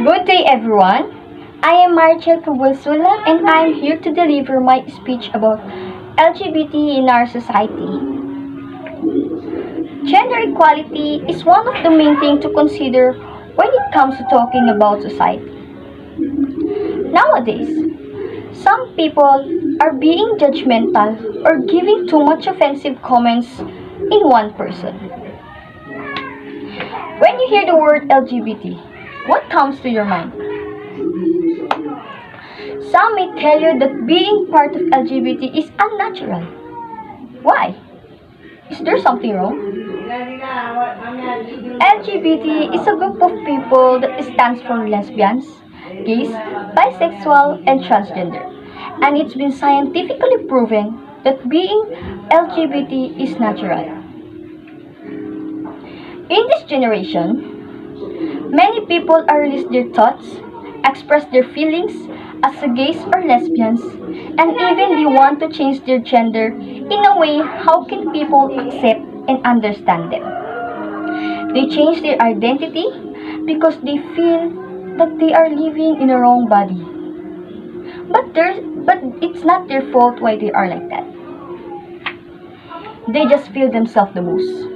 Good day, everyone. I am Marchel Cabulsula and I am here to deliver my speech about LGBT in our society. Gender equality is one of the main things to consider when it comes to talking about society. Nowadays, some people are being judgmental or giving too much offensive comments in one person. When you hear the word LGBT, what comes to your mind? Some may tell you that being part of LGBT is unnatural. Why? Is there something wrong? LGBT is a group of people that stands for lesbians, gays, bisexual, and transgender. And it's been scientifically proven that being LGBT is natural. In this generation, many people are release their thoughts, express their feelings as gays or lesbians, and even they want to change their gender in a way how can people accept and understand them. They change their identity because they feel that they are living in a wrong body. But it's not their fault why they are like that. They just feel themselves the most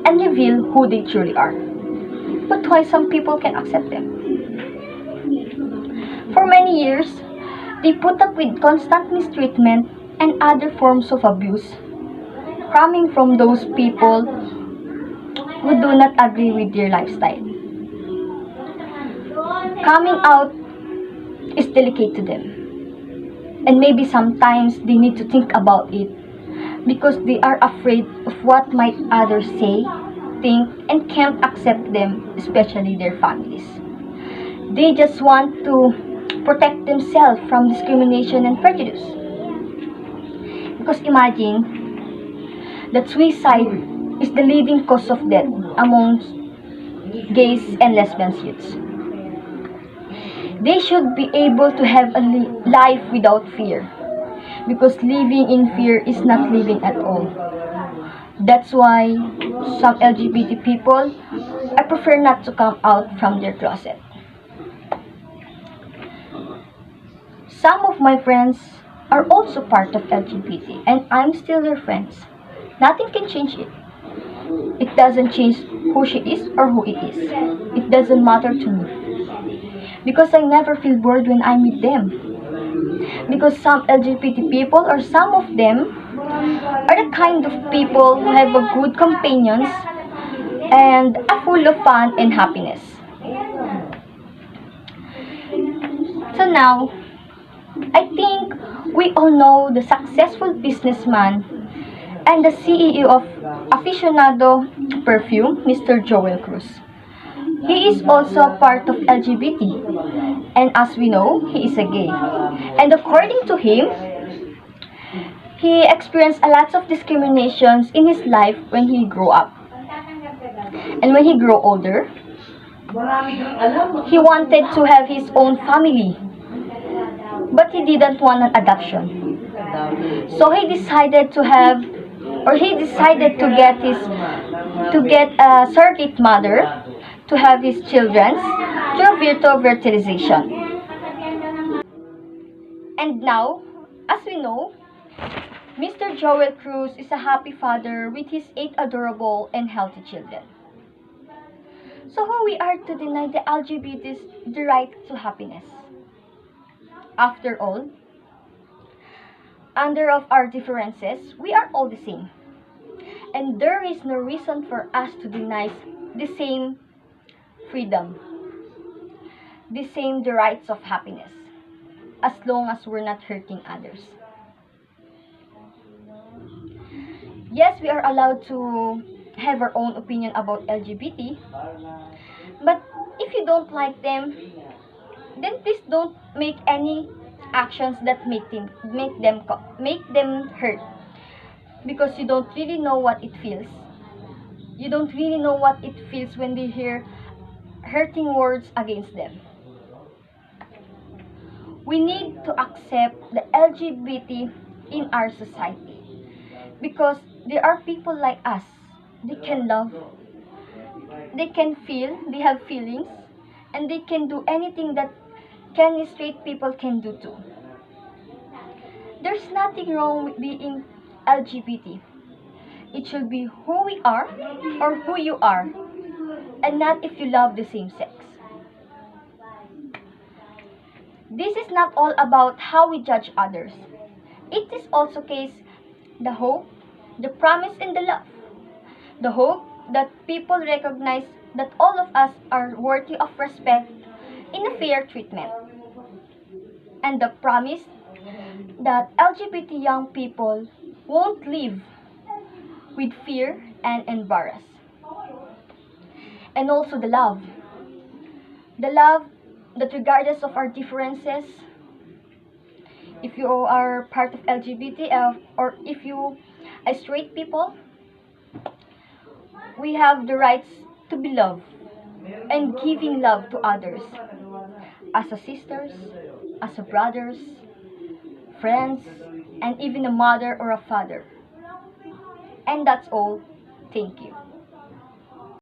and reveal who they truly are. But why some people can accept them? For many years, they put up with constant mistreatment and other forms of abuse coming from those people who do not agree with their lifestyle. Coming out is delicate to them. And maybe sometimes they need to think about it because they are afraid of what might others say, think, and can't accept them, especially their families. They just want to protect themselves from discrimination and prejudice. Because imagine that suicide is the leading cause of death amongst gays and lesbian youths. They should be able to have a life without fear, because living in fear is not living at all. That's why some LGBT people, I prefer not to come out from their closet. Some of my friends are also part of LGBT and I'm still their friends. Nothing can change it. It doesn't change who she is or who it is. It doesn't matter to me. Because I never feel bored when I'm with them. Because some LGBT people or some of them are the kind of people who have a good companions and are full of fun and happiness. So now, I think we all know the successful businessman and the CEO of Aficionado Perfume, Mr. Joel Cruz. He is also part of LGBT, and as we know, he is a gay. And according to him, he experienced a lot of discriminations in his life when he grew up. And when he grew older, he wanted to have his own family, but he didn't want an adoption. So he decided to get a surrogate mother to have his children through virtual fertilization. And now, as we know, Mr. Joel Cruz is a happy father with his 8 adorable and healthy children. So who we are to deny the LGBTs the right to happiness? After all, under of our differences, we are all the same. And there is no reason for us to deny the same freedom, the rights of happiness, as long as we're not hurting others. Yes, we are allowed to have our own opinion about LGBT, but if you don't like them, then please don't make any actions that make them hurt, because you don't really know what it feels. You don't really know what it feels when they hear hurting words against them. We need to accept the LGBT in our society because there are people like us. They can love, they can feel, they have feelings, and they can do anything that can straight people can do too. There's nothing wrong with being LGBT. It should be who we are or who you are, and not if you love the same sex. This is not all about how we judge others. It is also case the hope, the promise, and the love. The hope that people recognize that all of us are worthy of respect in a fair treatment. And the promise that LGBT young people won't live with fear and embarrass. And also the love. The love that regardless of our differences, if you are part of LGBT or if you are straight people, we have the rights to be loved and giving love to others as a sisters, as a brothers, friends, and even a mother or a father. And that's all. Thank you.